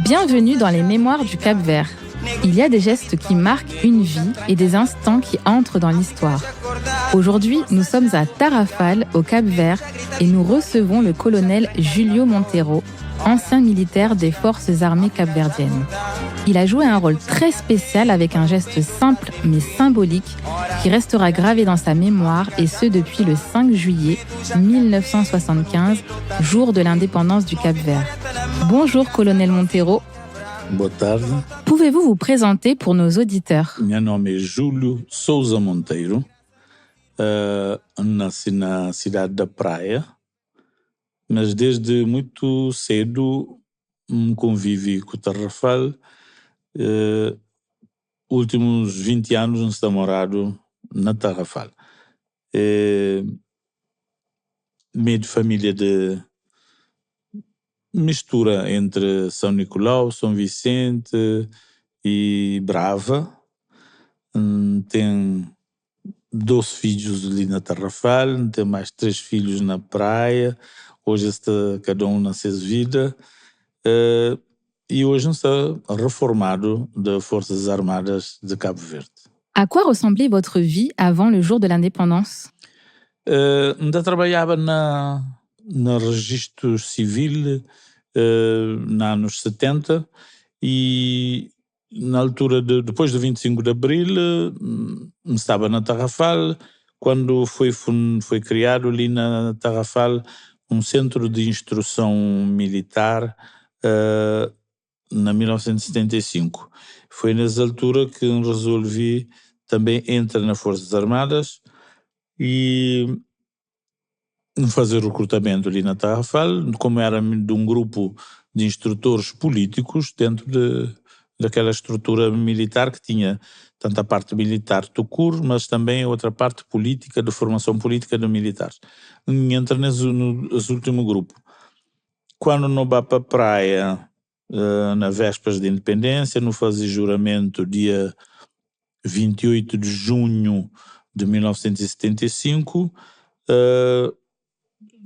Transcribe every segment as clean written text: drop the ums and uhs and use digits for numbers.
Bienvenue dans les mémoires du Cap-Vert. Il y a des gestes qui marquent une vie et des instants qui entrent dans l'histoire. Aujourd'hui, nous sommes à Tarrafal, au Cap-Vert, et nous recevons le colonel Julio Monteiro, ancien militaire des forces armées capverdiennes. Il a joué un rôle très spécial avec un geste simple mais symbolique qui restera gravé dans sa mémoire, et ce depuis le 5 juillet 1975, jour de l'indépendance du Cap-Vert. Bonjour colonel Monteiro. Boa tarde. Pouvez-vous vous présenter pour nos auditeurs? Meu nome é Júlio Souza Monteiro. Nasci na cidade da Praia, mas desde muito cedo convivi com o Tarrafal. Últimos 20 anos nós estamos morado na Tarrafal. Meio de família de mistura entre São Nicolau, São Vicente e Brava. Tem 12 filhos ali na Tarrafal, tem mais 3 filhos na Praia. Hoje está cada um na sua vida. E hoje está reformado das Forças Armadas de Cabo Verde. À quoi ressemblait votre vie avant le jour de l'indépendance? Ainda trabalhava no registro civil nos anos 70 e na altura depois do 25 de Abril estava na Tarrafal quando foi criado ali na Tarrafal um centro de instrução militar na 1975. Foi nessa altura que resolvi também entrar nas Forças Armadas e fazer recrutamento ali na Tarrafal, como era de um grupo de instrutores políticos dentro daquela estrutura militar que tinha tanto a parte militar do CUR, mas também a outra parte política, de formação política de militares. Entra nesse último grupo. Quando não vá para a praia, na vésperas de independência, não fazia juramento dia 28 de junho de 1975,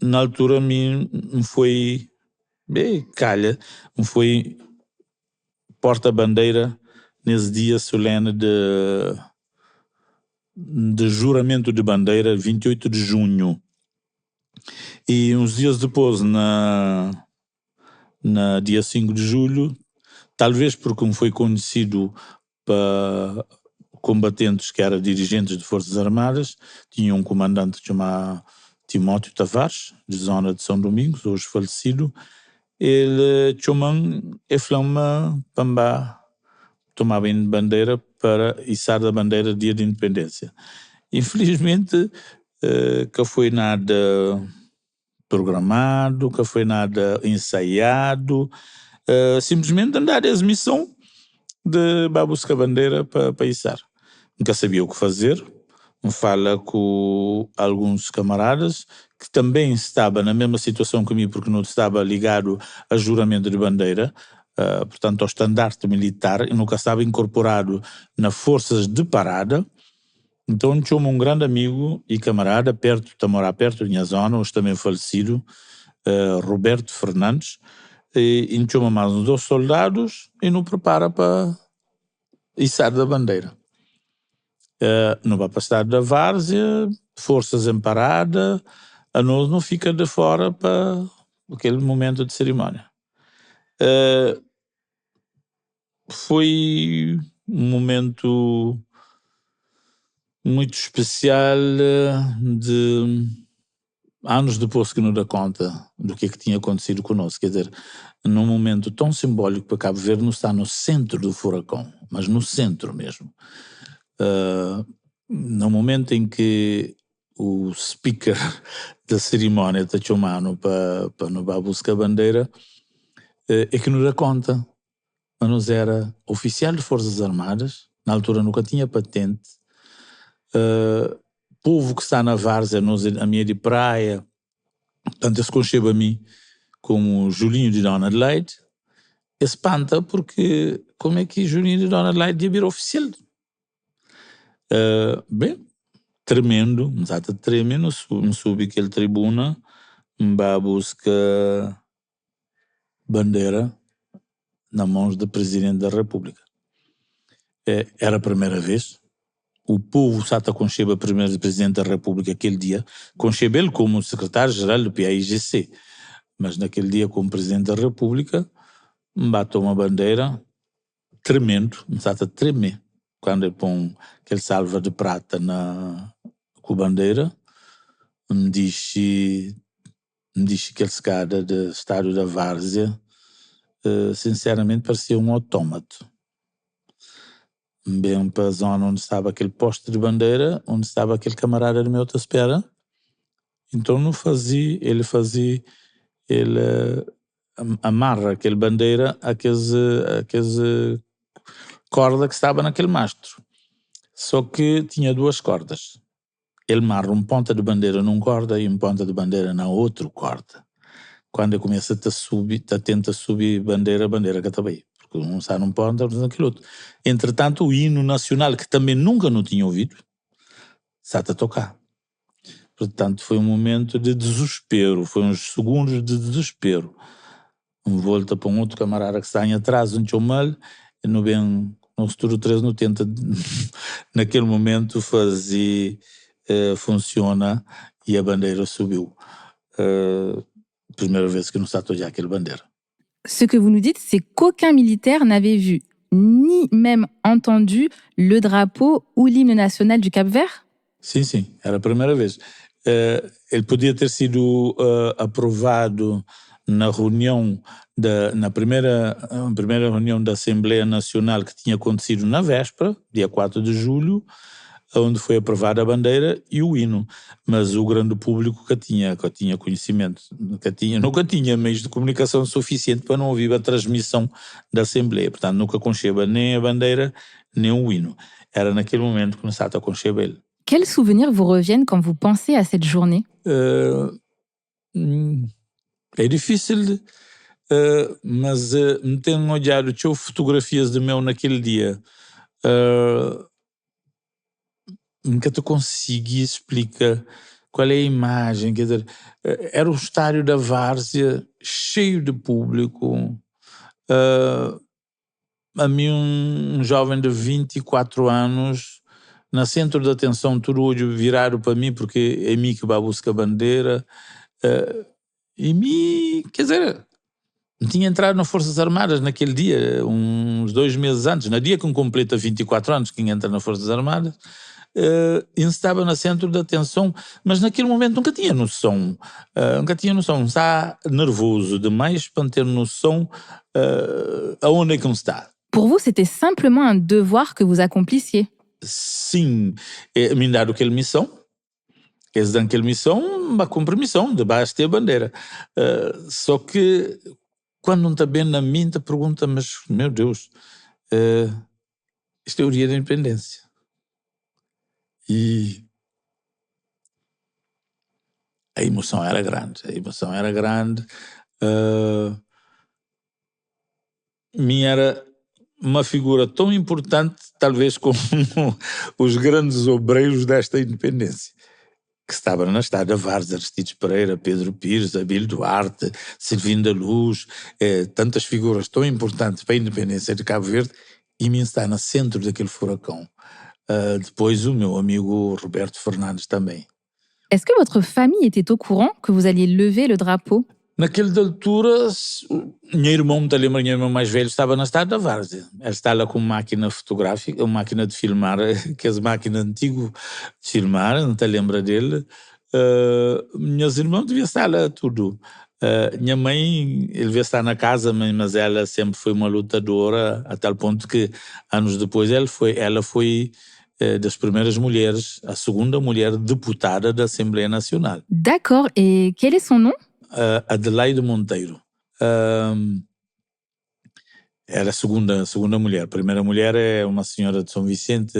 na altura me foi porta-bandeira nesse dia solene de juramento de bandeira, 28 de junho. E uns dias depois, na dia 5 de julho, talvez porque me foi conhecido para combatentes que eram dirigentes de Forças Armadas, tinha um comandante chamado Timóteo Tavares, de zona de São Domingos, hoje falecido. Ele chamou-me e falou-me para tomar bem de bandeira para içar a bandeira dia de independência. Infelizmente, que foi nada programado, que foi nada ensaiado, simplesmente andar a missão de buscar a bandeira para içar. Nunca sabia o que fazer. Me fala com alguns camaradas que também estavam na mesma situação que mim, porque não estava ligado a juramento de bandeira, portanto ao estandarte militar, e nunca estava incorporado nas forças de parada. Então tinha um grande amigo e camarada, está a morar perto da minha zona, hoje também falecido, Roberto Fernandes, e tinha mais uns 2 soldados e nos prepara para içar da bandeira. Não vai passar da várzea, forças em parada, a nós não fica de fora para aquele momento de cerimónia. Foi um momento muito especial, de anos depois que nos dá conta do que tinha acontecido conosco. Quer dizer, num momento tão simbólico para Cabo Verde, não está no centro do furacão, mas no centro mesmo. No momento em que o speaker da cerimónia está chamando para nos buscar a bandeira, é que nos dá conta. Mas nós era oficial de Forças Armadas, na altura nunca tinha patente, povo que está na várzea, nós a minha de praia, portanto se concebe a mim como Julinho de Dona Adelaide, espanta porque como é que Julinho de Dona Adelaide ia vir oficial? Bem, tremendo, exato, tremendo, me subi aquela tribuna, me buscar bandeira nas mãos do Presidente da República. Era a primeira vez. O povo Sata Concheba, primeiro Presidente da República, aquele dia, Concheba ele como secretário-geral do PAIGC, mas naquele dia como Presidente da República, bateu uma bandeira tremendo, Sata tremer, quando ele põe aquele salva de prata com a bandeira, me disse que ele escada do estádio da Várzea, sinceramente parecia um autómato. Bem para a zona onde estava aquele poste de bandeira, onde estava aquele camarada do meu outra espera. Então ele amarra aquele bandeira aqueles corda que estava naquele mastro. Só que tinha duas cordas. Ele amarra uma ponta de bandeira num corda e uma ponta de bandeira na outra corda. Quando ele começa a tentar subir bandeira que estava aí. Um está num ponto, outro naquele outro. Entretanto, o hino nacional, que também nunca não tinha ouvido, está a tocar. Portanto, foi um momento de desespero, foi uns segundos de desespero. Volta para um outro camarada que está em atraso, um chomal, e no futuro 3 não tenta, naquele momento, fazer, funciona, e a bandeira subiu. Primeira vez que não está a tocar aquela bandeira. Ce que vous nous dites, c'est qu'aucun militaire n'avait vu, ni même entendu, le drapeau ou l'hymne national du Cap-Vert? Sim, era a primeira vez. Ele podia ter sido aprovado na reunião, na primeira reunião da Assembleia Nacional que tinha acontecido na véspera, dia 4 de julho, onde foi aprovada a bandeira e o hino, mas o grande público que tinha conhecimento, nunca tinha meios de comunicação suficiente para não ouvir a transmissão da Assembleia, portanto nunca concheba nem a bandeira, nem o hino. Era naquele momento que começava a concheba ele. Quels souvenirs vous reviennent quand vous pensez à cette journée? É difícil, mas me tenho olhado, tinha fotografias de meu naquele dia, nunca te consegui explicar qual é a imagem, quer dizer, era o estádio da Várzea cheio de público, a mim um jovem de 24 anos, na centro da atenção, todo olho virado para mim, porque é mim que vai buscar a bandeira, e mim, quer dizer, tinha entrado nas Forças Armadas naquele dia, uns 2 meses antes, no dia que completa 24 anos, que entra nas Forças Armadas, estava no centro da atenção, mas naquele momento nunca tinha noção, está nervoso demais para ter noção aonde é que está. Pour vous, c'était simplement un devoir que vous accomplissiez? Sim, me daram aquela missão, eles dão aquela missão, uma compromisso de baixo ter a bandeira. Só que quando não está bem na mente, pergunta, mas meu Deus, isto é o dia da independência. E a emoção era grande, minha era uma figura tão importante, talvez como os grandes obreiros desta independência, que estavam na estrada, Várzea, Aristides Pereira, Pedro Pires, Abílio Duarte, Silvino da Luz, tantas figuras tão importantes para a independência de Cabo Verde, e mim está no centro daquele furacão. Depois o meu amigo Roberto Fernandes também. Est-ce que votre famille était au courant que vous alliez lever le drapeau? Naquela altura, minha irmã mais velho, estava na estrada da Várzea. Ele estava com uma máquina fotográfica, uma máquina de filmar, que é a máquina antiga de filmar, não te lembra dele. Minhas irmãs deviam estar lá tudo. Minha mãe, ele devia estar na casa, mas ela sempre foi uma lutadora, a tal ponto que, anos depois, ela foi das primeiras mulheres, a segunda mulher deputada da Assembleia Nacional. D'accord, et quel est son nom? Adelaide Monteiro. Era a segunda mulher. A primeira mulher é uma senhora de São Vicente,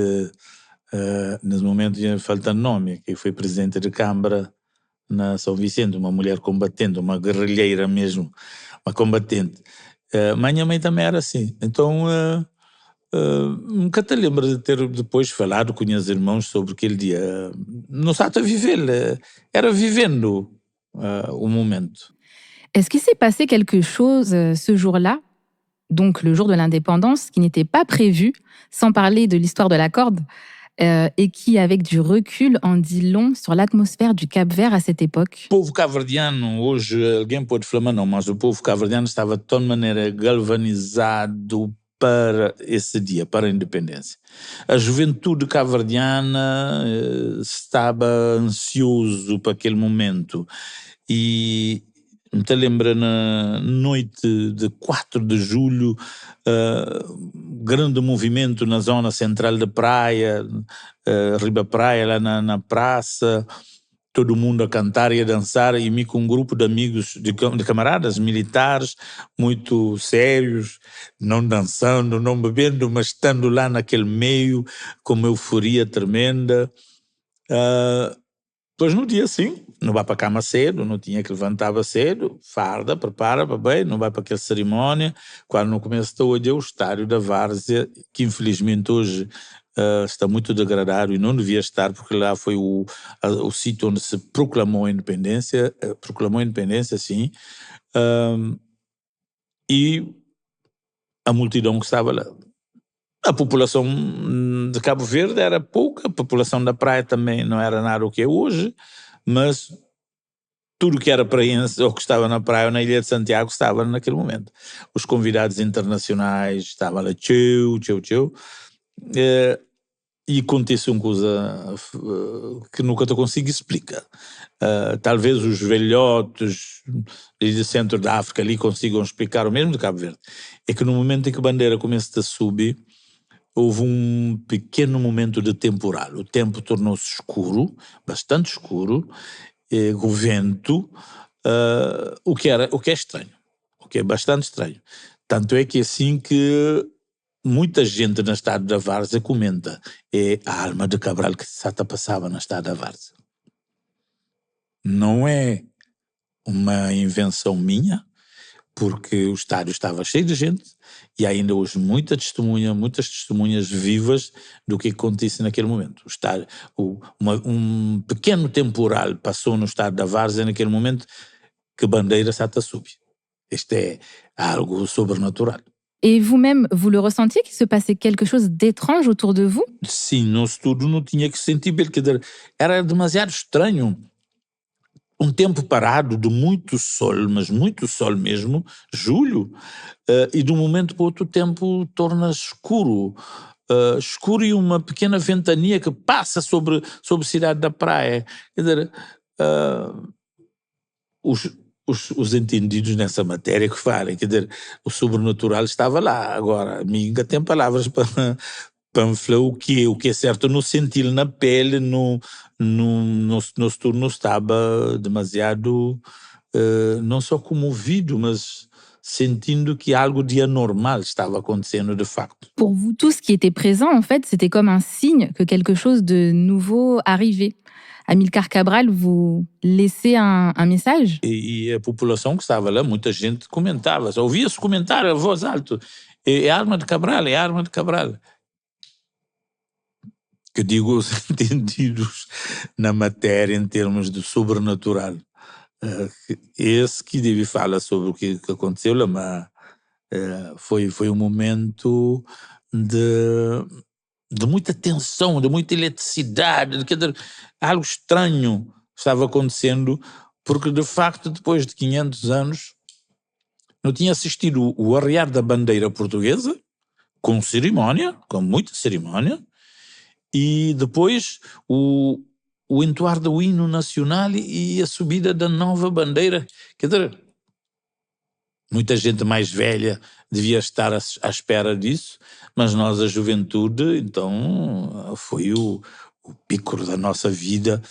nesse momento falta nome, que foi presidente de Câmara na São Vicente, uma mulher combatente, uma guerrilheira mesmo, uma combatente. Mas minha mãe também era assim. Então, nunca te lembro de ter depois falado com meus irmãos sobre aquele dia. Não sabe viver, era vivendo o momento. Est-ce qu'il s'est passé quelque chose ce jour-là, donc le jour de l'indépendance, qui n'était pas prévu, sans parler de l'histoire de la corde, et qui, avec du recul, en dit long sur l'atmosphère du Cap-Vert à cette époque? O povo cabo-verdiano, hoje alguém pode falar, não, mas o povo cabo-verdiano estava de tal maneira galvanizado para esse dia, para a independência. A juventude cabo-verdiana estava ansioso para aquele momento e me lembra na noite de 4 de julho, grande movimento na zona central da praia, Riba Praia, lá na praça, todo mundo a cantar e a dançar, e me com um grupo de amigos, de camaradas militares, muito sérios, não dançando, não bebendo, mas estando lá naquele meio, com uma euforia tremenda. Depois no dia sim, não vai para a cama cedo, não tinha que levantava cedo, farda, prepara para bem, não vai para aquela cerimónia. Quando no começo da hoje é o estádio da Várzea, que infelizmente hoje está muito degradado e não devia estar, porque lá foi o sítio onde se proclamou a independência, sim, e a multidão que estava lá. A população de Cabo Verde era pouca, a população da praia também não era nada o que é hoje, mas tudo que era praense ou que estava na praia ou na Ilha de Santiago estava naquele momento. Os convidados internacionais estavam lá, tchau. E acontece uma coisa que nunca te consigo explicar. Talvez os velhotes do centro da África ali consigam explicar o mesmo de Cabo Verde. É que no momento em que a bandeira começa a subir, houve um pequeno momento de temporal. O tempo tornou-se escuro, bastante escuro, com vento, o que é estranho, o que é bastante estranho. Tanto é que é assim que muita gente na Estado da Várzea comenta, é a alma de Cabral que se passava na Estado da Várzea. Não é uma invenção minha, porque o estádio estava cheio de gente e ainda hoje muitas testemunhas vivas do que acontece naquele momento. Um pequeno temporal passou no estado da Várzea naquele momento que a bandeira está a subir. Isto é algo sobrenatural. Et vous-même, vous le ressentiez qu'il se passait quelque chose d'étrange autour de vous? Sim, nosso tudo não tinha que sentir bem, quer dizer, era demasiado estranho. Um tempo parado de muito sol, mas muito sol mesmo, julho, e de um momento para outro o tempo torna escuro. Escuro e uma pequena ventania que passa sobre a cidade da praia. Quer dizer, os entendidos nessa matéria que falem, quer dizer, o sobrenatural estava lá. Agora, ninguém tem palavras para me falar o que é certo, no sentir na pele, nosso turno estava demasiado, não só comovido, mas sentindo que algo de anormal estava acontecendo de facto. Pour vous, tout ce qui était présent, en fait, c'était comme un signe que quelque chose de nouveau arrivait. Amilcar Cabral vous laissait un message? E a população que estava lá, muita gente comentava, ouvia-se comentar a voz alta, é a arma de Cabral, é a arma de Cabral. Que digo os entendidos na matéria em termos de sobrenatural. Esse que deve falar sobre o que aconteceu lá, mas foi um momento de muita tensão, de muita eletricidade, quer dizer, algo estranho estava acontecendo, porque de facto depois de 500 anos não tinha assistido o arriar da bandeira portuguesa, com cerimónia, com muita cerimónia, e depois o entoar do hino nacional e a subida da nova bandeira. Quer dizer, muita gente mais velha devia estar à espera disso, mas nós, a juventude, então foi o pico da nossa vida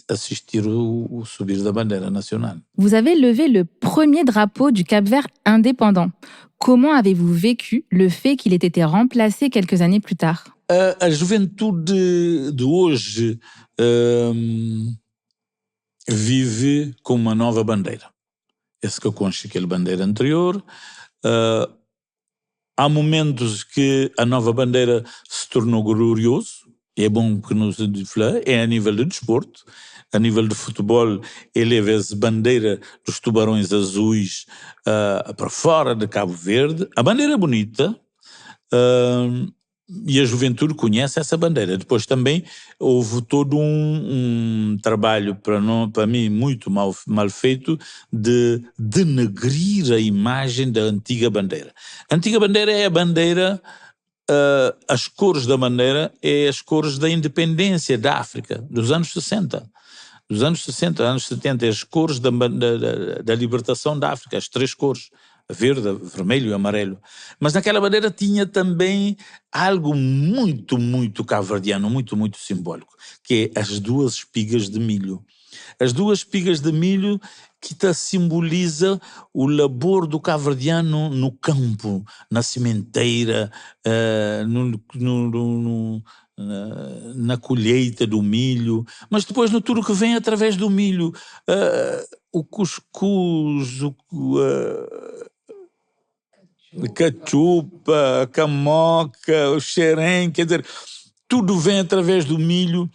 assistir o subir da bandeira nacional. Vous avez levé le premier drapeau du Cap-Vert indépendant. Comment avez-vous vécu le fait qu'il ait été remplacé quelques années plus tard? A juventude de hoje vive com uma nova bandeira. Esse que concha aquela bandeira anterior. Há momentos que a nova bandeira se tornou glorioso, é bom que nos fala, é a nível de desporto, a nível de futebol, ele vê a bandeira dos tubarões azuis para fora de Cabo Verde, a bandeira é bonita, e a juventude conhece essa bandeira. Depois também houve todo um trabalho, para mim, muito mal feito, de denegrir a imagem da antiga bandeira. A antiga bandeira é a bandeira, as cores da bandeira é as cores da independência da África, dos anos 60. Dos anos 60, anos 70, as cores da libertação da África, as três cores, verde, vermelho e amarelo. Mas naquela bandeira tinha também algo muito, muito cabo-verdiano, muito, muito simbólico, que é as duas espigas de milho. As duas espigas de milho que simboliza o labor do cabo-verdiano no campo, na sementeira, na colheita do milho, mas depois no tudo que vem através do milho, o cuscuz, a cachupa, a camoca, o xerém, quer dizer, tudo vem através do milho,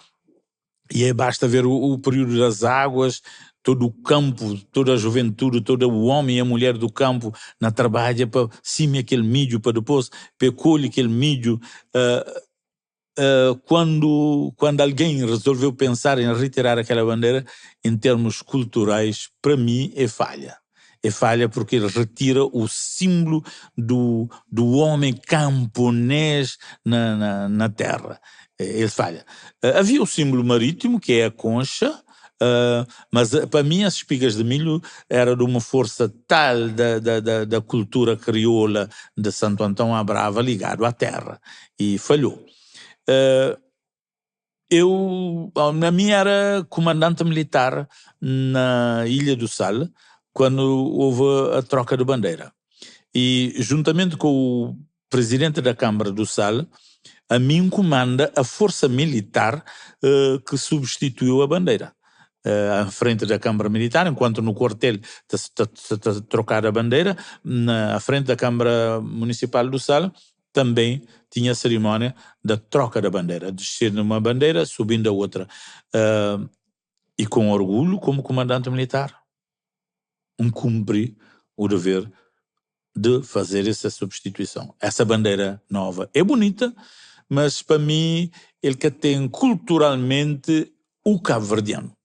e basta ver o período das águas, todo o campo, toda a juventude, todo o homem e a mulher do campo na trabalha para cima aquele milho, para depois colher aquele milho. Quando alguém resolveu pensar em retirar aquela bandeira, em termos culturais, para mim é falha. É falha porque ele retira o símbolo do homem camponês na terra. Ele falha. Havia o símbolo marítimo, que é a concha, mas para mim as espigas de milho era de uma força tal da cultura crioula de Santo Antão à Brava ligado à terra, e falhou. Eu, na minha, era comandante militar na Ilha do Sal, quando houve a troca de bandeira. E, juntamente com o presidente da Câmara do Sal, a mim comanda a força militar que substituiu a bandeira. À frente da Câmara Militar, enquanto no quartel está a trocar a bandeira, à frente da Câmara Municipal do Sal, também tinha a cerimónia da troca da bandeira, descer numa bandeira, subindo a outra. E com orgulho, como comandante militar, cumpri o dever de fazer essa substituição. Essa bandeira nova é bonita, mas para mim ele que tem culturalmente o cabo-verdiano.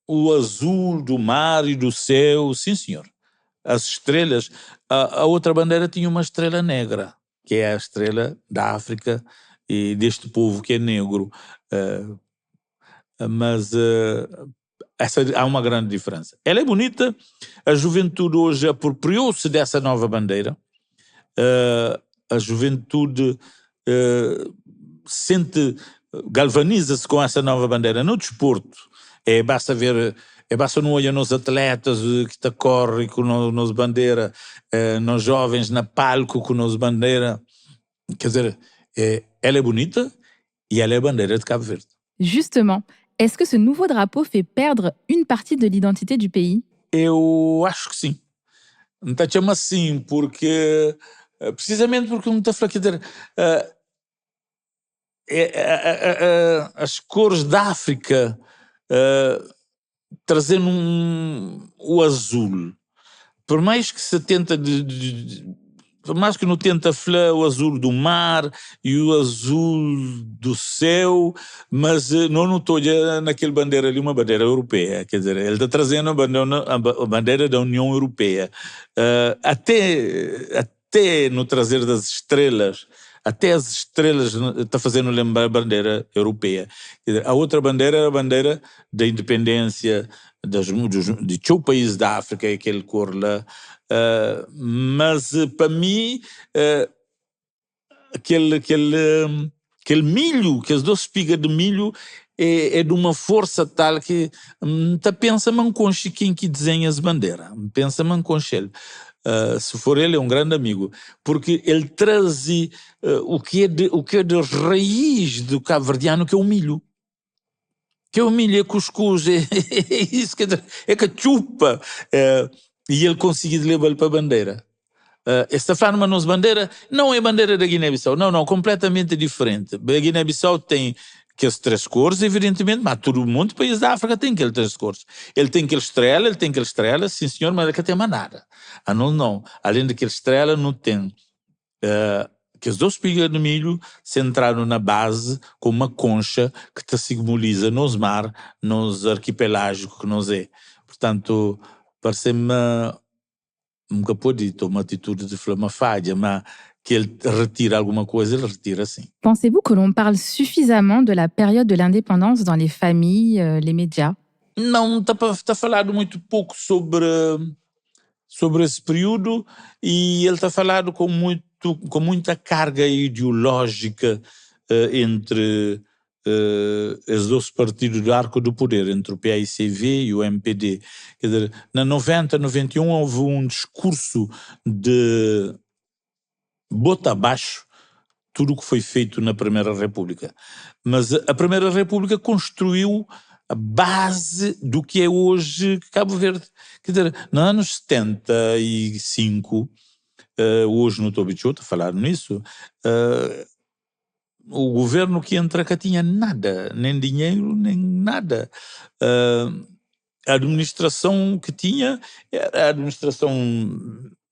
O azul do mar e do céu, sim senhor. As estrelas, a outra bandeira tinha uma estrela negra, que é a estrela da África e deste povo que é negro. Mas há uma grande diferença. Ela é bonita, a juventude hoje apropriou-se dessa nova bandeira, a juventude galvaniza-se com essa nova bandeira no desporto. Basta ver, basta não olhar nos atletas que correm com nos bandeira, nos jovens na palco com nos bandeira. Quer dizer, ela é bonita e ela é a bandeira de Cabo Verde. Justement, est-ce que ce nouveau drapeau fait perdre une partie de l'identité du pays? Eu acho que sim. Não está chamando assim, porque precisamente porque não está falando, quer dizer, as cores da África trazendo o azul, por mais que se tenta por mais que não tenta falar o azul do mar e o azul do céu, mas não estou naquele bandeira ali, uma bandeira europeia, quer dizer, ele está trazendo a bandeira da União Europeia, até no trazer das estrelas. Até as estrelas está fazendo lembrar a bandeira europeia. A outra bandeira era a bandeira da independência de todo país da África, aquele cor lá. Mas para mim, aquele milho, aquelas duas espigas de milho, é de uma força tal que pensa manconche quem que desenha as bandeiras. Pensa manconche ele. Se for ele, é um grande amigo, porque ele traz o que é de raiz do cabo-verdiano, que é o milho. Que é o milho, é cuscuz, é isso, é cachupa. E ele conseguiu levar para a bandeira. esta forma nos bandeira não é bandeira da Guiné-Bissau, não, completamente diferente. A Guiné-Bissau tem aqueles 3 cores, evidentemente, mas todo mundo, país da África, tem aqueles 3 cores. Ele tem aquele estrela, sim senhor, mas ele tem mais nada. Não. Além daquele estrela, não tem que as 2 espigas de milho centraram na base com uma concha que te simboliza nos mar, nos arquipelágicos que nos é. Portanto, parece-me nunca pode tomar uma atitude de falar uma falha, mas que ele retire alguma coisa, ele retira sim. Pensez-vous que l'on parle suffisamment de la période de l'indépendance dans les familles, les médias? Não, está falado muito pouco sobre esse período e ele está falado com muita carga ideológica entre os 2 partidos do arco do poder, entre o PAICV e o MPD. Quer dizer, na 90, 91 houve um discurso de bota abaixo tudo o que foi feito na Primeira República. Mas a Primeira República construiu a base do que é hoje Cabo Verde. Quer dizer, nos anos 75, hoje não estou habituado a falar nisso, o governo que entra cá tinha nada, nem dinheiro, nem nada. A administração que tinha era a administração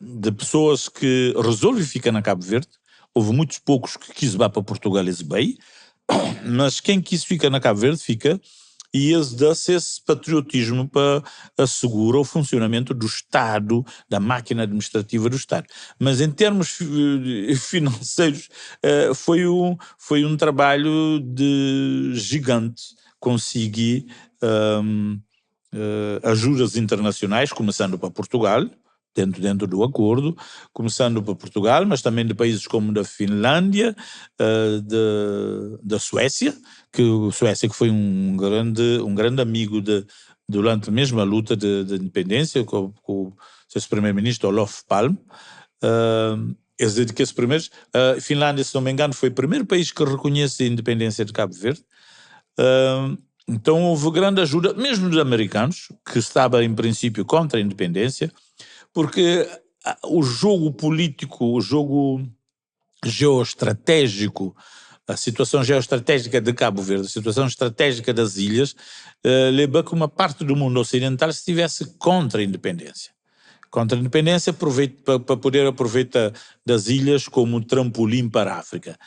de pessoas que resolvem ficar na Cabo Verde. Houve muitos poucos que quis ir para Portugal e bem, mas quem quis ficar na Cabo Verde fica, e eles dão-se esse patriotismo para assegurar o funcionamento do Estado, da máquina administrativa do Estado. Mas em termos financeiros foi um trabalho de gigante conseguir ajudas internacionais, começando para Portugal, dentro do acordo, começando por Portugal, mas também de países como da Finlândia, da Suécia, que foi um grande amigo durante mesmo a luta de independência com o seu primeiro-ministro Olof Palme. Que esses primeiros, a Finlândia, se não me engano, foi o primeiro país que reconhece a independência de Cabo Verde. Então houve grande ajuda, mesmo dos americanos, que estavam em princípio contra a independência, porque o jogo político, o jogo geoestratégico, a situação geoestratégica de Cabo Verde, a situação estratégica das ilhas, leva que uma parte do mundo ocidental estivesse contra a independência. Contra a independência para poder aproveitar das ilhas como trampolim para a África.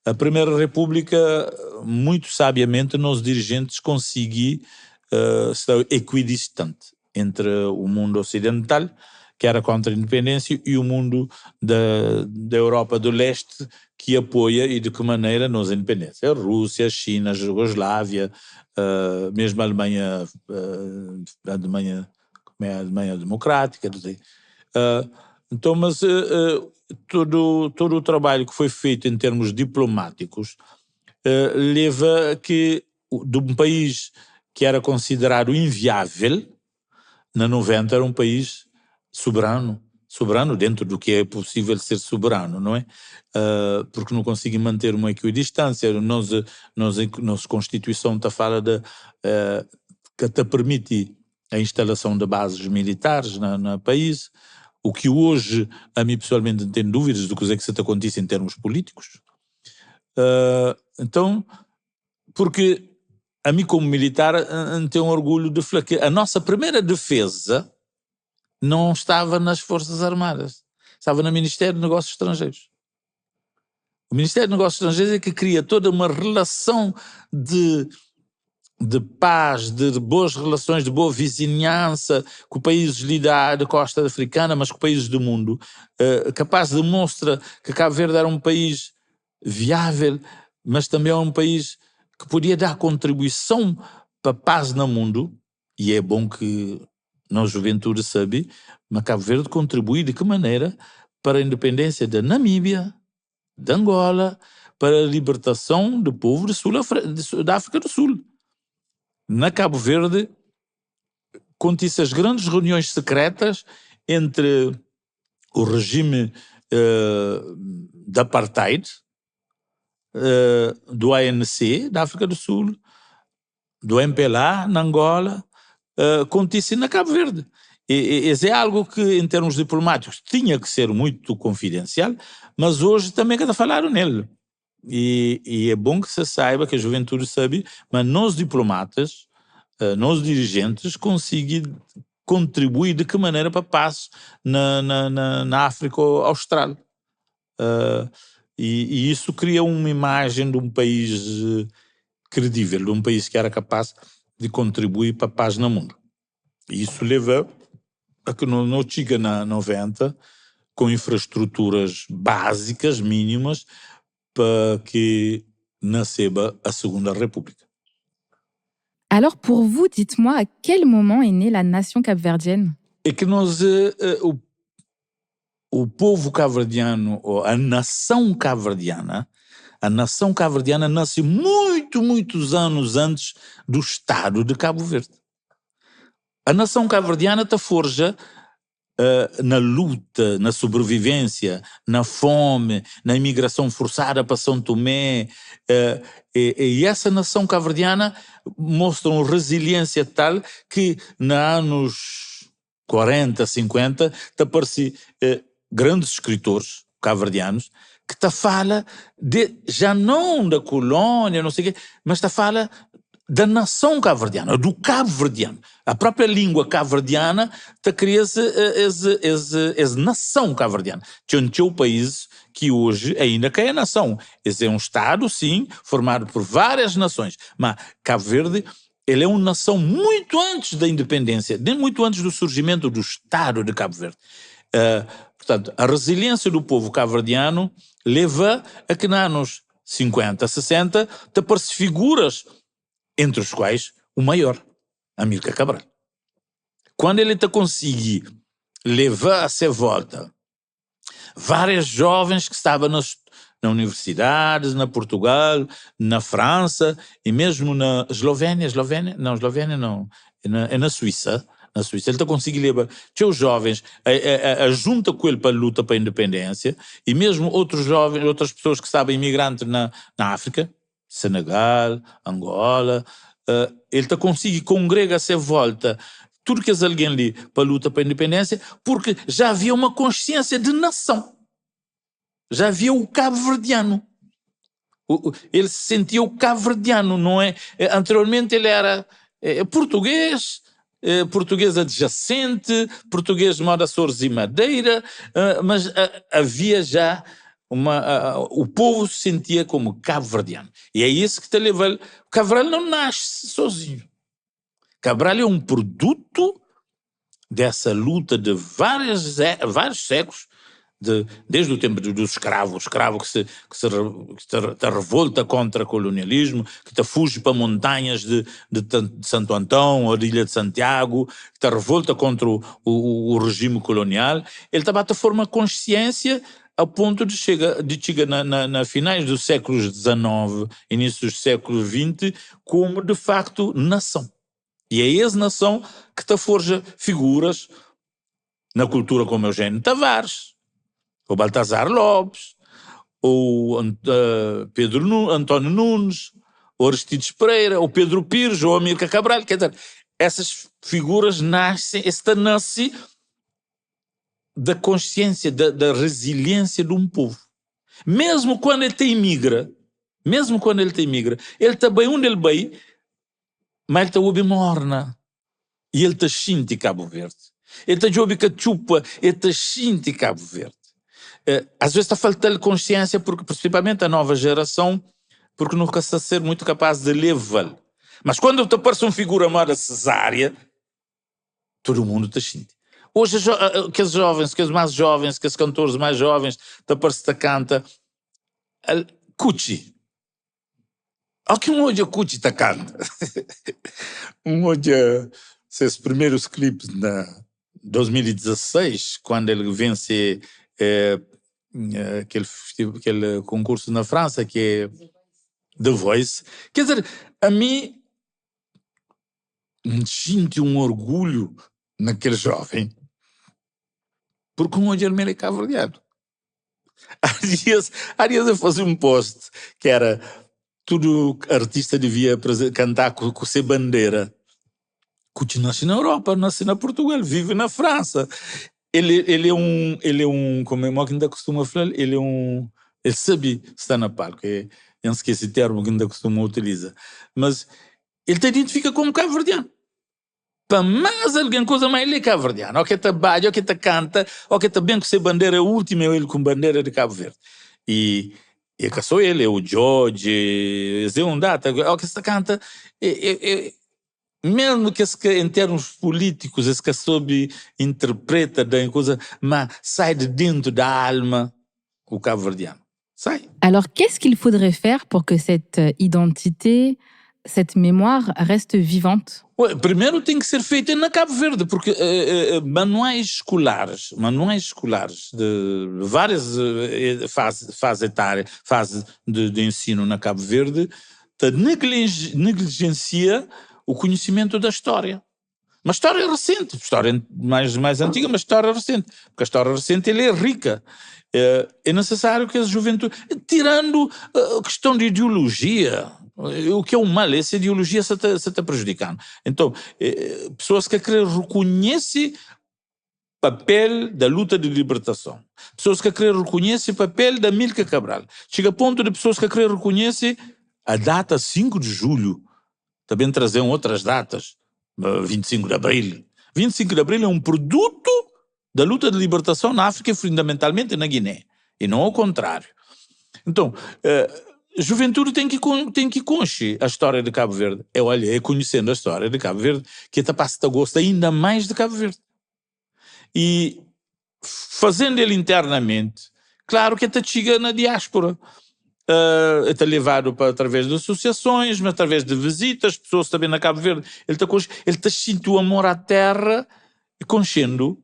A Primeira República, muito sabiamente, nos dirigentes conseguiram estar equidistante entre o mundo ocidental, que era contra a independência, e o mundo da Europa do Leste, que apoia e de que maneira nos a independência. A Rússia, a China, a Jugoslávia, mesmo a Alemanha, a Alemanha democrática. Então, mas todo o trabalho que foi feito em termos diplomáticos leva a que de um país que era considerado inviável, na 90 era um país soberano dentro do que é possível ser soberano, não é? Porque não conseguem manter uma equidistância. Nossa Constituição fala que até permite a instalação de bases militares no país, o que hoje, a mim pessoalmente, não tenho dúvidas do que é que se acontece em termos políticos. Então, porque a mim como militar tenho orgulho de falar que a nossa primeira defesa não estava nas Forças Armadas, estava no Ministério de Negócios Estrangeiros. O Ministério de Negócios Estrangeiros é que cria toda uma relação de paz, de boas relações, de boa vizinhança com países da costa africana, mas com países do mundo, capaz de demonstrar que Cabo Verde era um país viável, mas também é um país que podia dar contribuição para a paz no mundo, e é bom que na juventude sabe, mas Cabo Verde contribui de que maneira para a independência da Namíbia, de Angola, para a libertação do povo da África do Sul. Na Cabo Verde, contam-se as grandes reuniões secretas entre o regime da apartheid, do ANC, da África do Sul, do MPLA, na Angola, contam-se na Cabo Verde. Esse é algo que, em termos diplomáticos, tinha que ser muito confidencial, mas hoje também cada falaram nele. E é bom que se saiba, que a juventude sabe, mas nós diplomatas, nós dirigentes, conseguimos contribuir de que maneira para a paz na África Austral. E isso cria uma imagem de um país credível, de um país que era capaz de contribuir para a paz no mundo. E isso leva a que não chega na 90 com infraestruturas básicas, mínimas, para que nasceba a Segunda República. Alors pour vous, dites-moi, à quel moment est née la nation capverdienne? É que nós, o povo cabo-verdiano, ou a nação cabo-verdiana nasce muitos anos antes do Estado de Cabo Verde. A nação cabo-verdiana está forja na luta, na sobrevivência, na fome, na imigração forçada para São Tomé. E essa nação cabo-verdiana mostra uma resiliência tal que, nos anos 40, 50, aparecem grandes escritores cabo-verdianos que te fala já não da colônia, não sei o quê, mas te fala da nação cabo-verdiana, do cabo-verdiano. A própria língua cabo-verdiana cria essa nação cabo-verdiana. Tinha um país que hoje ainda é nação. Esse é um Estado, sim, formado por várias nações. Mas Cabo Verde, ele é uma nação muito antes da independência, muito antes do surgimento do Estado de Cabo Verde. Portanto, a resiliência do povo cabo-verdiano leva a que nos anos 50, 60, aparecem figuras, entre os quais o maior, Amílcar Cabral. Quando ele conseguir levar a sua volta várias jovens que estavam nas universidades, na Portugal, na França e mesmo na Eslovénia, é na Suíça. Na Suíça, ele conseguiu levar os jovens a junta com ele para a luta para a independência e mesmo outros jovens, outras pessoas que estavam imigrantes na África, Senegal, Angola, ele conseguiu congregar a sua volta tudo que alguém ali para a luta para a independência, porque já havia uma consciência de nação. Já havia o cabo-verdiano. Ele se sentia o cabo-verdiano, não é? Anteriormente ele era português, português adjacente, português de modo Açores e Madeira, mas havia já o povo se sentia como cabo-verdiano. E é isso que te leva. Cabral não nasce sozinho. Cabral é um produto dessa luta de vários séculos, desde o tempo dos escravos, o escravo que se revolta contra o colonialismo, que fuge para montanhas de Santo Antão ou de Ilha de Santiago, que revolta contra o regime colonial. Ele também forma consciência a ponto de chegar na finais dos séculos XIX, início do século XX, como de facto nação. E é essa nação que te forja figuras na cultura como Eugênio Tavares, ou Baltazar Lopes, ou António Nunes, ou Aristides Pereira, ou Pedro Pires, ou Amílcar Cabral. Quer dizer, essas figuras nasce da consciência, da resiliência de um povo. Mesmo quando ele te imigra, ele também onde ele vai, mas ele está ouve morna. E ele está xinte Cabo Verde. Ele está ouve cachupa, ele está xinte Cabo Verde. Às vezes está faltando consciência, porque principalmente a nova geração, porque nunca está a ser muito capaz de levar. Mas quando te aparece uma figura chamada Cesária, todo mundo está xinte. Hoje, aqueles jovens, aqueles mais jovens, aqueles cantores mais jovens, te aparece canta Cuchi. Olha que hoje a Cuchi te canta. Hoje, esses primeiros clipes na 2016, quando ele vence aquele concurso na França, que é The Voice. Quer dizer, a mim sinto um orgulho naquele jovem, porque hoje ele é cabo-verdiano. Há dias eu fazia um post que era todo artista devia cantar com sua bandeira. que nasce na Europa, nasce na Portugal, vive na França. Ele é um, como é que ainda costuma falar, ele sabe estar na par, que eu não esqueci esse termo que ainda costuma utilizar, mas ele te identifica como cabo-verdiano. Para mais alguém coisa mais ele é cabo-verdiano, ou que te baile, ou que te canta, ou que te bem que se bandeira última, ele com bandeira de Cabo Verde. E que sou ele, é o George, é um data, ou que se canta, mesmo que em termos políticos, esse que soube interpreta da coisa, mas sai de dentro da alma o cabo-verdiano. Sai. Alors, qu'est-ce qu'il faudrait faire pour que cette identité, cette mémoire reste vivante? Primeiro tem que ser feito na Cabo Verde, porque manuais escolares de várias fases de ensino na Cabo Verde negligencia o conhecimento da história. Uma história recente, história mais antiga, mas história recente, porque a história recente ele é rica. É necessário que a juventude, tirando a questão de ideologia, o que é o mal, essa ideologia se está prejudicando. Então, pessoas que querem reconhecer o papel da luta de libertação, pessoas que querem reconhecer o papel da Amílcar Cabral, chega a ponto de pessoas que querem reconhecer a data 5 de julho, também trazem outras datas, 25 de Abril. 25 de Abril é um produto da luta de libertação na África, fundamentalmente na Guiné, e não ao contrário. Então, a juventude tem que conhecer a história de Cabo Verde. É conhecendo a história de Cabo Verde que a passa a gosto ainda mais de Cabo Verde. E fazendo ele internamente, claro que até chega na diáspora. Está levado através de associações, mas através de visitas, pessoas também na Cabo Verde. Ele está sentindo o amor à terra e conhecendo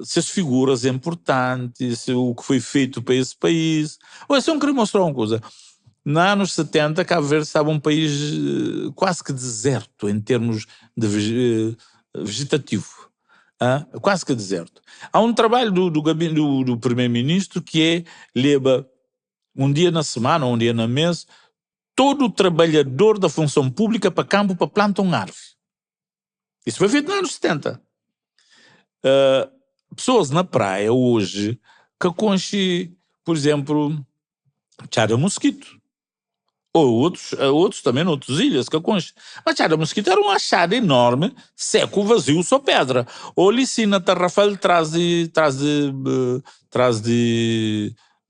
essas figuras importantes, o que foi feito para esse país. Eu só queria mostrar uma coisa. Nos anos 70, Cabo Verde estava um país quase que deserto em termos de vegetativo. Quase que deserto. Há um trabalho do primeiro-ministro que é leva um dia na semana, um dia no mês, todo trabalhador da função pública para campo para plantar uma árvore. Isso foi feito nos anos 70. Pessoas na praia hoje que conhecem, por exemplo, Chara Mosquito. Ou outros também, noutras ilhas que conhecem. Mas Chara Mosquito era um achado enorme, seco, vazio, só pedra. Ou ali sim na Tarrafal traz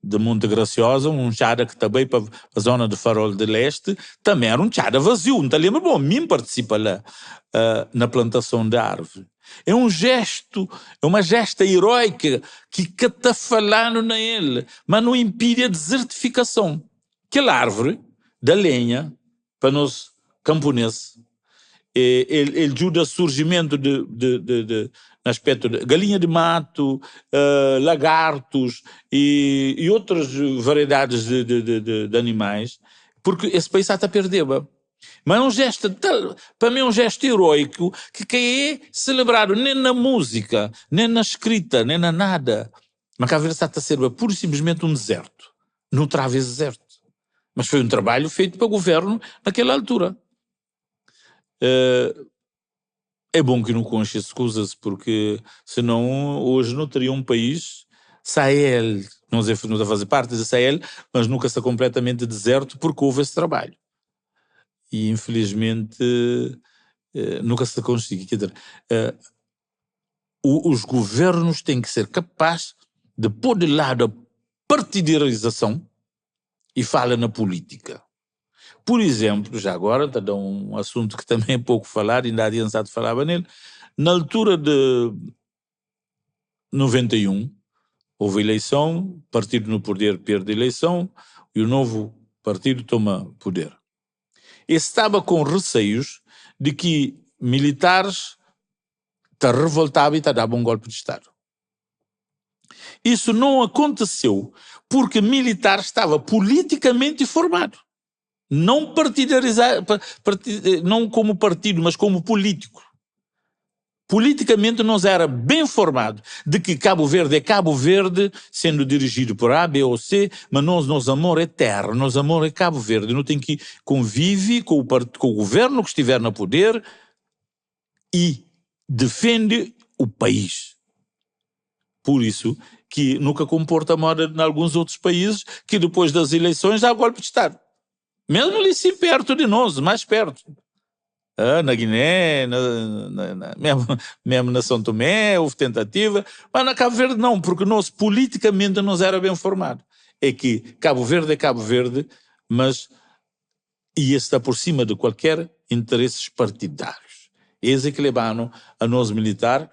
de Monte Graciosa, um chara que também para a zona do Farol de Leste, também era um chara vazio, não te lembra? Bom, mim participa lá na plantação da árvore. É um gesto, é uma gesta heroica que está falando na ele, mas não impede a desertificação. Aquela árvore da lenha, para nós camponeses, ele ajuda o surgimento no aspecto de galinha de mato, lagartos e outras variedades de animais, porque esse país está a perder. Mas é um gesto, para mim é um gesto heroico que é celebrado nem na música, nem na escrita, nem na nada. Mas Cabo Verde está a ser pura e simplesmente um deserto. Não trava esse deserto. Mas foi um trabalho feito para o governo naquela altura. É bom que não conheça as coisas, porque senão hoje não teria um país Sahel, não sei a fazer parte do Sahel, mas nunca está completamente deserto porque houve esse trabalho. E infelizmente nunca se conseguiu. Quer dizer, os governos têm que ser capazes de pôr de lado a partidarização e falar na política. Por exemplo, já agora, está a dar um assunto que também é pouco falado, ainda há dias falava nele, na altura de 91, houve eleição, partido no poder perde a eleição e o novo partido toma poder. Estava com receios de que militares te revoltavam e te davam um golpe de Estado. Isso não aconteceu porque militar estava politicamente formado. Não partidarizado, não como partido, mas como político. Politicamente nós era bem formado de que Cabo Verde é Cabo Verde, sendo dirigido por A, B ou C, mas nosso amor é terra, nosso amor é Cabo Verde. Não tem que convive com o governo que estiver no poder, e defende o país. Por isso que nunca comporta moda em alguns outros países que depois das eleições dá golpe de Estado. Mesmo ali sim perto de nós, mais perto. Na Guiné, mesmo na São Tomé, houve tentativa, mas na Cabo Verde não, porque nós politicamente não era bem formado. É que Cabo Verde é Cabo Verde, mas ia estar por cima de qualquer interesses partidários. Esse é que levaram a nós militar,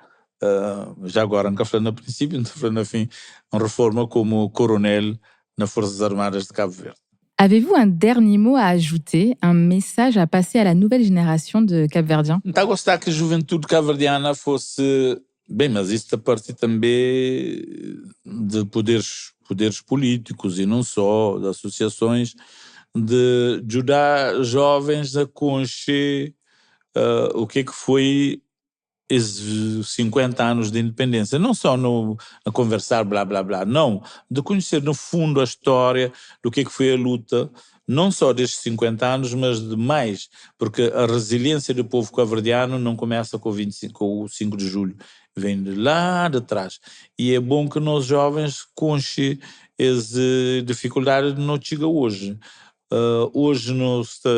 já agora nunca falando no princípio, não falando no fim, uma reforma como coronel nas Forças Armadas de Cabo Verde. Avez-vous un dernier mot à ajouter, un message à passer à la nouvelle génération de Cap-Verdiens? Está a gostar que a juventude cabo-verdiana fosse... Bem, mas isso da parte também de poderes políticos e não só, de associações, de ajudar jovens a conhecer o que é que foi esses 50 anos de independência, não só a conversar blá blá blá, não, de conhecer no fundo a história do que é que foi a luta, não só destes 50 anos, mas de mais, porque a resiliência do povo cabo-verdiano não começa com o 5 de julho, vem de lá de trás, e é bom que nós jovens conheçam essa dificuldade que não chega hoje. Hoje não está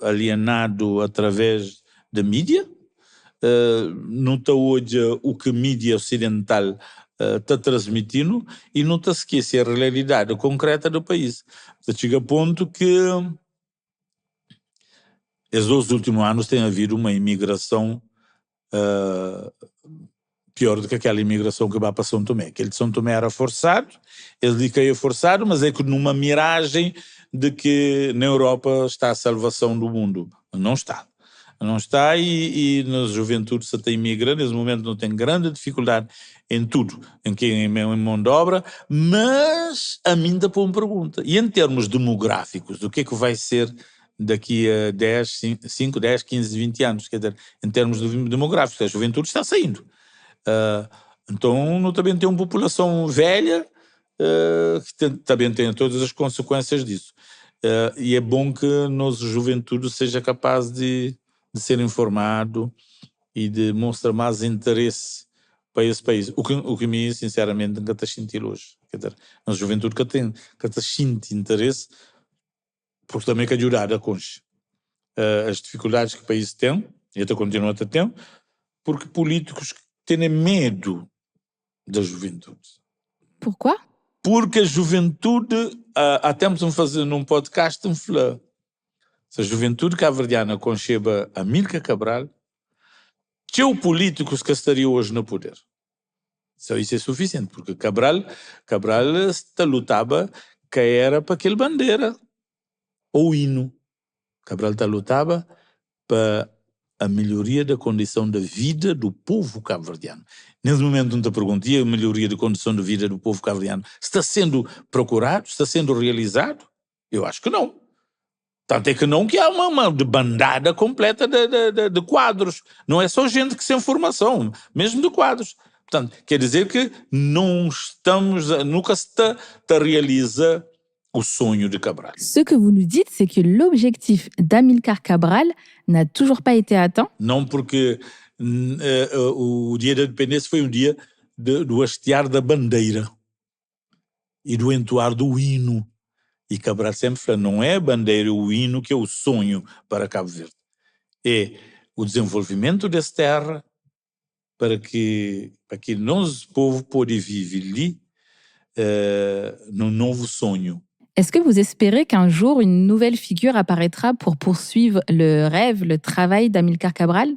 alienado através da mídia, não está hoje o que a mídia ocidental está transmitindo e não está a esquecer a realidade concreta do país. Chega a ponto que esses 2 últimos anos tem havido uma imigração pior do que aquela imigração que vai para São Tomé. Aquele de São Tomé era forçado, ele caiu forçado, mas é que numa miragem de que na Europa está a salvação do mundo. Não está. Não está e na juventude se tem imigrando, nesse momento não tem grande dificuldade em tudo, em mão de obra, mas a mim dá para uma pergunta. E em termos demográficos, o que é que vai ser daqui a 5, 10, 15, 20 anos? Quer dizer, em termos demográficos, a juventude está saindo. Então, não também tem uma população velha que também tem todas as consequências disso. E é bom que a nossa juventude seja capaz de ser informado e de mostrar mais interesse para esse país. O que a mim, sinceramente, nunca está sentindo hoje. Quer dizer, a juventude que está sentindo interesse, porque também que ajudar a conhecer as dificuldades que o país tem, e até continua a ter, porque políticos têm medo da juventude. Pourquoi? Porque a juventude, há tempos vamos fazer num podcast um falar. Se a juventude cabo-verdiana conceba Amílcar Cabral, tinha políticos que estariam hoje no poder. Só isso é suficiente, porque Cabral lutava que era para aquele bandeira, ou hino. Cabral lutava para a melhoria da condição de vida do povo cabo-verdiano. Nesse momento não te pergunto, e a melhoria da condição de vida do povo cabo-verdiano está sendo procurado, está sendo realizado? Eu acho que não. Tanto é que não que há uma bandada completa de quadros. Não é só gente que sem formação, mesmo de quadros. Portanto, quer dizer que nunca se realiza o sonho de Cabral. Ce que vous nous dites, c'est que l'objectif d'Amilcar Cabral n'a toujours pas été atteint? Não, porque o dia da independência foi um dia do hastear da bandeira e do entoar do hino. E Cabral sempre fala, não é a bandeira, o hino que é o sonho para Cabo Verde. É o desenvolvimento dessa terra para que nosso povo possa viver ali num novo sonho. Est-ce que vous espérez qu'un jour, une nouvelle figure apparaîtra pour poursuivre le rêve, le travail d'Amilcar Cabral?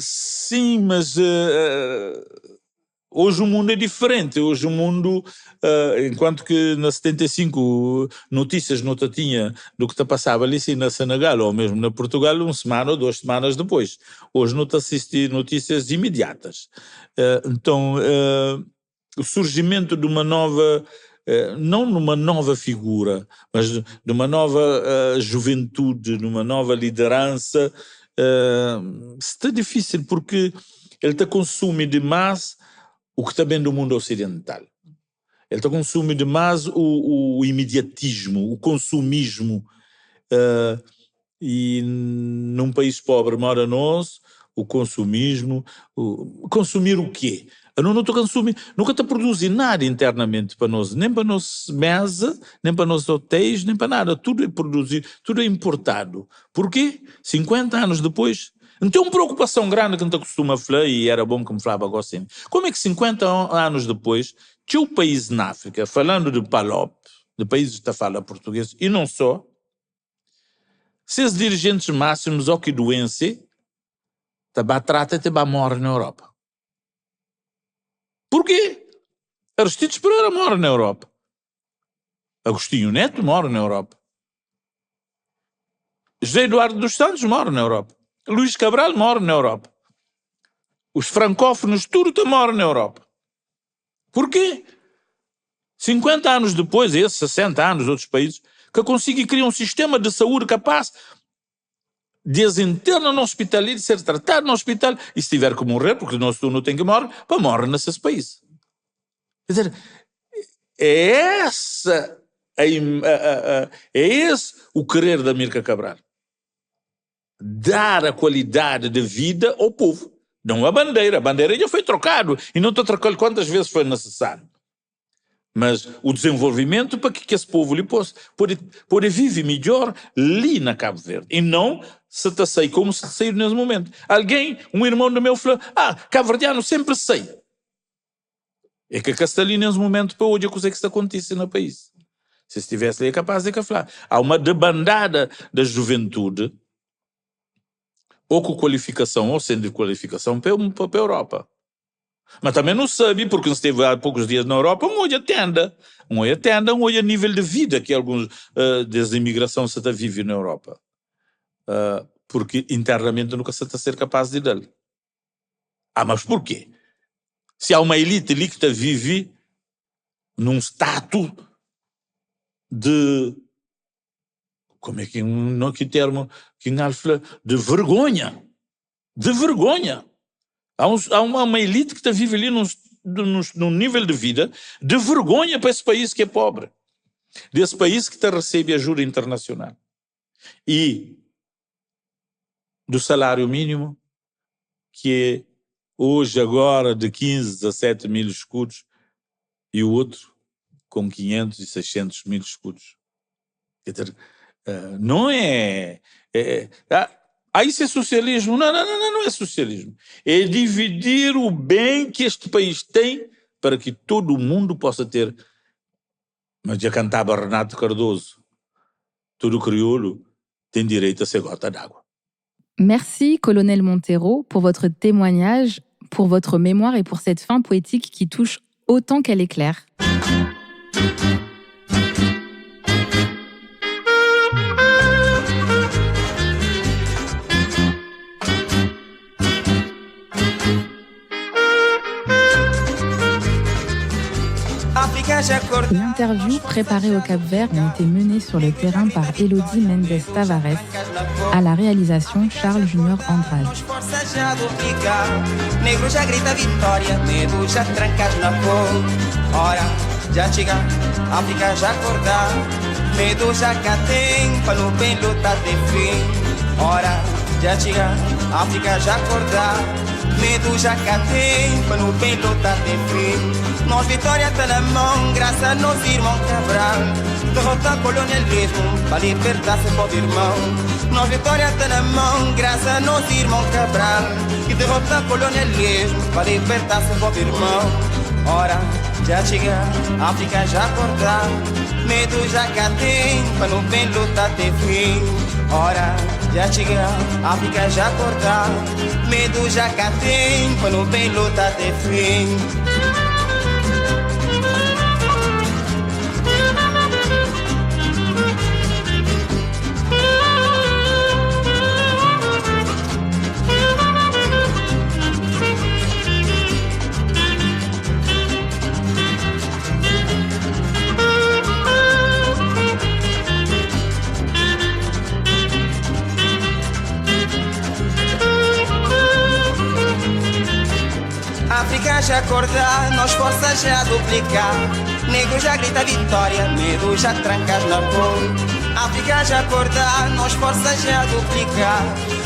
Sim, mas hoje o mundo é diferente. Hoje o mundo, enquanto que na 75 notícias não tinha do que passava ali sim, na Senegal ou mesmo na Portugal, 1 semana ou 2 semanas depois. Hoje não assiste notícias imediatas. Então, o surgimento de uma nova, não numa nova figura, mas de uma nova juventude, de uma nova liderança, está difícil porque ele está consumindo demais o que está bem do mundo ocidental. Ele está consumindo demais o imediatismo, o consumismo. E num país pobre, mora nós, o consumismo. Consumir o quê? Eu não estou a consumir, nunca estou a produzir nada internamente para nós, nem para nossa mesa, nem para nossos hotéis, nem para nada. Tudo é produzido, tudo é importado. Porquê? 50 anos depois, não tem uma preocupação grande que não te costuma falar, e era bom que me falava agora sempre. Como é que 50 anos depois, tinha um país na África, falando de PALOP, de países que falam português, e não só, seus dirigentes máximos, ou que doença, também trata e também morre na Europa. Porquê? Aristides Pereira mora na Europa. Agostinho Neto mora na Europa. José Eduardo dos Santos mora na Europa. Luís Cabral mora na Europa. Os francófonos tudo moram na Europa. Porquê? 50 anos depois, esses 60 anos, outros países, que conseguem criar um sistema de saúde capaz de internar no hospital e de ser tratado no hospital, e se tiver que morrer, porque nós não tem que morrer, para morrer nesses países. Quer dizer, é esse o querer da Amílcar Cabral. Dar a qualidade de vida ao povo. Não a bandeira já foi trocado, e não estou trocando quantas vezes foi necessário. Mas o desenvolvimento para que esse povo ali possa poder viver melhor ali na Cabo Verde. E não se está sair como se sair nesse momento. Um irmão do meu falou, cabo-verdiano sempre sei. É que ali nesse momento para hoje a coisa que está acontecendo no país. Se estivesse ali é capaz de falar. Há uma debandada da juventude, ou com qualificação ou sem qualificação, para a Europa. Mas também não sabe, porque não esteve há poucos dias na Europa, olha a nível de vida que alguns das imigrações se está vivendo na Europa. Porque internamente nunca se está a ser capaz de dar. Mas por quê? Se há uma elite ali que está vive num status de... Como é que termo? De vergonha. De vergonha. Há uma elite que está vive ali num nível de vida de vergonha para esse país que é pobre. Desse país que recebe ajuda internacional. E do salário mínimo, que é hoje, agora, de 15, 17 mil escudos, e o outro com 500 e 600 mil escudos. Quer dizer, não é... isso é socialismo? Não é socialismo. É dividir o bem que este país tem para que todo mundo possa ter. Mas já cantava Renato Cardoso, todo crioulo tem direito a ser gota d'água. Merci, Colonel Montero, pour votre témoignage, pour votre mémoire et pour cette fin poétique qui touche autant qu'elle est claire. L'interview préparée au Cap-Vert a été menée sur le terrain par Elodie Mendes Tavares, à la réalisation Charles Junior Andrade. Medo já cá tem, para no bem lutar tem fim. Nós vitória tá na mão, graças a nós irmão Cabral. Derrotar o colonialismo, para libertar seu povo irmão. Nós vitória tá na mão, graças a nós irmão Cabral. E derrotar o colonialismo, para libertar seu povo irmão. Ora, já chega, África já acordar. Medo já cá tem, para no bem lutar tem fim. Ora, já chega, África já acordar. Medo já cá tem, para no bem lutar tem fim. África já acordar, nós forças já duplicar. Negro já grita vitória, medo já trancas na cor. África já acordar, nós forças já duplicar.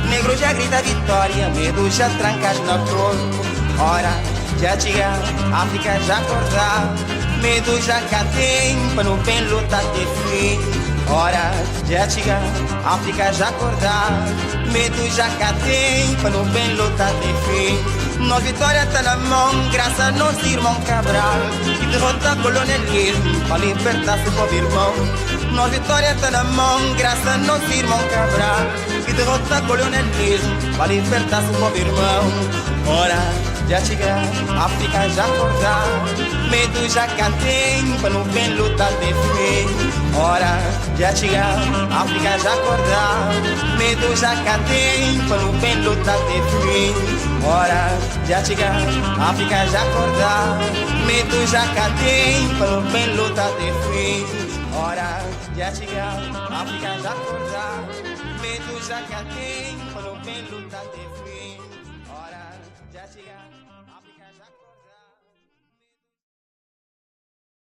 Negro já grita vitória, medo já trancas no corpo. Ora, já chega, África já acordar. Medo já cá tem, para não bem lutar de fim. Ora, já chega, África já acordar. Medo já cá tem, para não bem lutar de fim. Nós vitória tá na mão, graças a nosso irmão Cabral, que derrota o colonialismo, para libertar seu povo irmão. Nós vitória tá na mão, graças a nosso irmão Cabral, que derrota o colonialismo, para libertar seu povo irmão. Ora, já chega, África já acordar. Medo já cá tem, para não bem lutar de fim. Ora, já chega, África já acordar. Medo já cá tem, para não bem lutar de fim. Ora, já chega, África já acordar. Medo já cá tem, para não bem lutar de fim. Ora, já chega, África já acordar. Medo já cá tem, para não bem lutar de fim.